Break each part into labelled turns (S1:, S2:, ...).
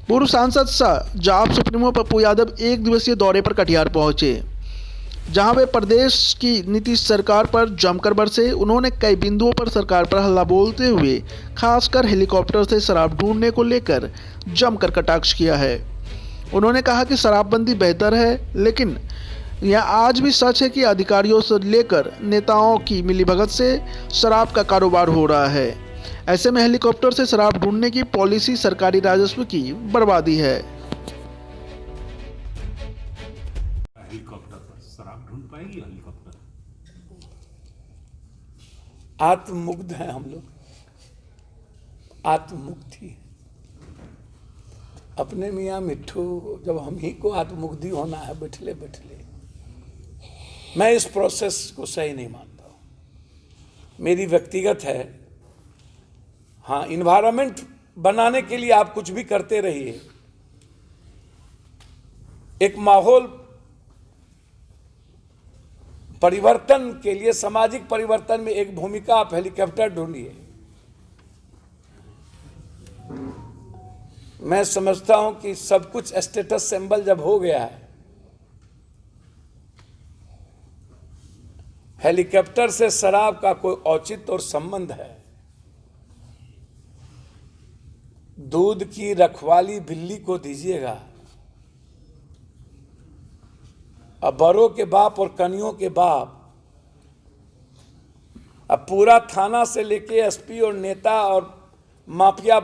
S1: पूर्व सांसद सह जाप सुप्रीमो पप्पू यादव एक दिवसीय दौरे पर कटिहार पहुंचे, जहां वे प्रदेश की नीतीश सरकार पर जमकर बरसे। उन्होंने कई बिंदुओं पर सरकार पर हल्ला बोलते हुए खासकर हेलीकॉप्टर से शराब ढूंढने को लेकर जमकर कटाक्ष किया है। उन्होंने कहा कि शराबबंदी बेहतर है, लेकिन यह आज भी सच है कि अधिकारियों से लेकर नेताओं की मिलीभगत से शराब का कारोबार हो रहा है। ऐसे में हेलीकॉप्टर से शराब ढूंढने की पॉलिसी सरकारी राजस्व की बर्बादी है।
S2: हेलीकॉप्टर पर शराब ढूंढ पाएगी हेलीकॉप्टर?
S3: आत्ममुग्ध हैं हम लोग, आत्ममुक्ति। अपने मियाँ मिट्ठू, जब हम ही को आत्ममुग्धि होना है बैठले बैठले, मैं इस प्रोसेस को सही नहीं मानता हूँ। मेरी व्यक्तिगत है। हाँ, इन्वायरमेंट बनाने के लिए आप कुछ भी करते रहिए, एक माहौल परिवर्तन के लिए, सामाजिक परिवर्तन में एक भूमिका आप हेलीकॉप्टर ढूंढिए। मैं समझता हूं कि सब कुछ स्टेटस सिंबल जब हो गया है, हेलीकॉप्टर से शराब का कोई औचित्य और संबंध है? दूध की रखवाली बिल्ली को दीजिएगा। अब बड़ों के बाप और कनियों के बाप, अब पूरा थाना से लेके एसपी और नेता और माफिया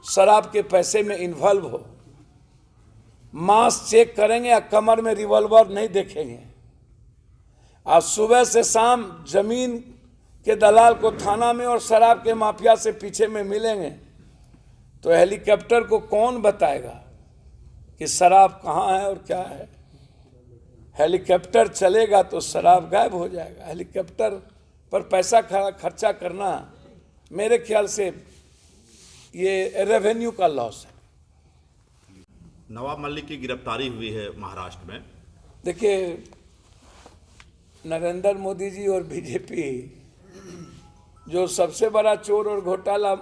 S3: शराब के पैसे में इन्वॉल्व हो। मांस चेक करेंगे या कमर में रिवॉल्वर नहीं देखेंगे। आज सुबह से शाम जमीन के दलाल को थाना में और शराब के माफिया से पीछे में मिलेंगे, तो हेलीकॉप्टर को कौन बताएगा कि शराब कहाँ है और क्या है? हेलीकॉप्टर चलेगा तो शराब गायब हो जाएगा। हेलीकॉप्टर पर पैसा खर्चा करना मेरे ख्याल से ये रेवेन्यू का लॉस है।
S4: नवाब मलिक की गिरफ्तारी हुई है महाराष्ट्र में।
S3: देखिए, नरेंद्र मोदी जी और बीजेपी, जो सबसे बड़ा चोर और घोटाला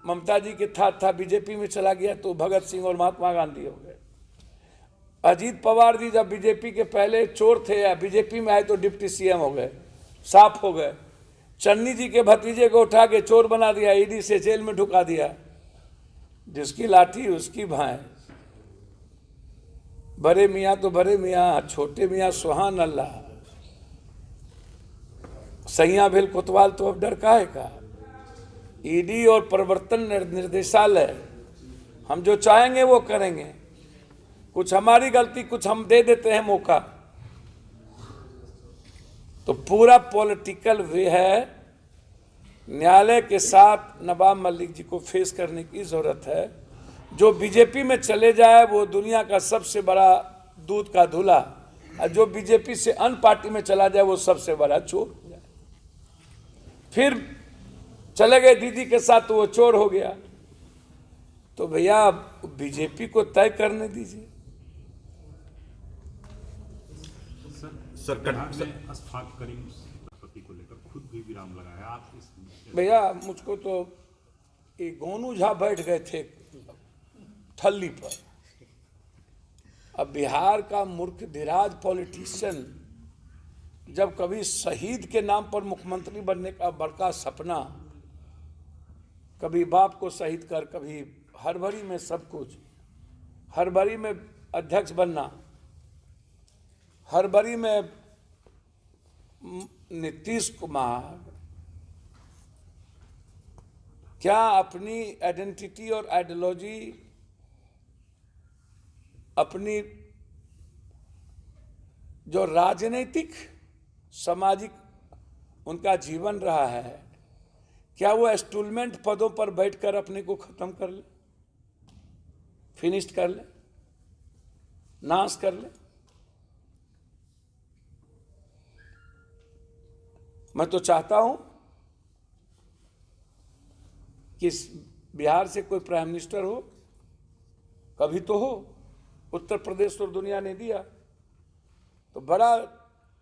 S3: ममता जी के था बीजेपी में चला गया तो भगत सिंह और महात्मा गांधी हो गए। अजीत पवार जी जब बीजेपी के पहले चोर थे, या बीजेपी में आए तो डिप्टी सीएम हो गए, साफ हो गए। चन्नी जी के भतीजे को उठा के चोर बना दिया, ईडी से जेल में ढुका दिया। जिसकी लाठी उसकी भैंस। बड़े मियाँ तो बड़े मियाँ, छोटे मियाँ सुहान अल्लाह। सैया भेल कोतवाल तो अब डर काहे का? ईडी और प्रवर्तन निर्देशालय, हम जो चाहेंगे वो करेंगे। कुछ हमारी गलती, कुछ हम दे देते हैं मौका। तो पूरा पॉलिटिकल वे है। न्यायालय के साथ नवाब मलिक जी को फेस करने की जरूरत है। जो बीजेपी में चले जाए वो दुनिया का सबसे बड़ा दूध का धूला, और जो बीजेपी से अन्य पार्टी में चला जाए वो सबसे बड़ा चोर हो जाए। फिर चले गए दीदी के साथ तो वो चोर हो गया। तो भैया बीजेपी को तय करने दीजिए।
S2: अशफाक करीम को लेकर खुद भी विराम लगाया। आप
S3: भैया, मुझको तो ये गोनू झा बैठ गए थे ठल्ली पर। अब बिहार का मूर्ख धीराज पॉलिटिशियन, जब कभी शहीद के नाम पर मुख्यमंत्री बनने का बड़का सपना, कभी बाप को शहीद कर, कभी हड़बड़ी में सब कुछ, हड़बड़ी में अध्यक्ष बनना, हड़बड़ी में नीतीश कुमार क्या अपनी आइडेंटिटी और आइडियोलॉजी, अपनी जो राजनीतिक सामाजिक उनका जीवन रहा है, क्या वो एस्टूलमेंट पदों पर बैठकर अपने को खत्म कर ले, फिनिश कर ले, नाश कर ले? मैं तो चाहता हूं कि बिहार से कोई प्राइम मिनिस्टर हो, कभी तो हो। उत्तर प्रदेश तो दुनिया ने दिया, तो बड़ा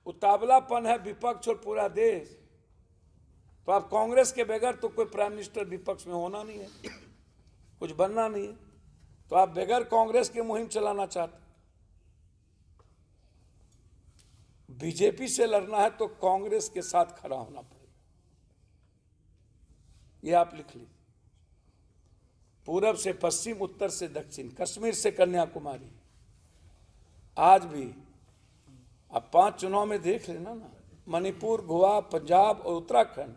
S3: उतावलापन है विपक्ष और पूरा देश। तो आप कांग्रेस के बगैर तो कोई प्राइम मिनिस्टर विपक्ष में होना नहीं है, कुछ बनना नहीं है। तो आप बगैर कांग्रेस के मुहिम चलाना चाहते। बीजेपी से लड़ना है तो कांग्रेस के साथ खड़ा होना पड़ेगा, ये आप लिख लीजिए। पूरब से पश्चिम, उत्तर से दक्षिण, कश्मीर से कन्याकुमारी, आज भी अब 5 चुनाव में देख लेना ना, मणिपुर, गोवा, पंजाब और उत्तराखंड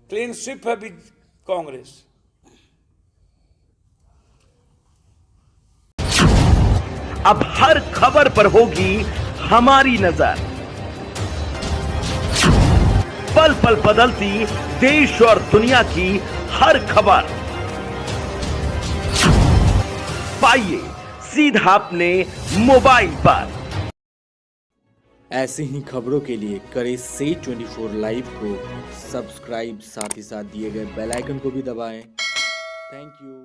S3: क्लीन स्वीप है भी कांग्रेस।
S5: अब हर खबर पर होगी हमारी नजर। पल पल बदलती देश और दुनिया की हर खबर पाइए सीधा अपने मोबाइल पर।
S6: ऐसे ही खबरों के लिए करें से 24 लाइव को सब्सक्राइब, साथ ही साथ दिए गए बेल आइकन को भी दबाएं। Thank you.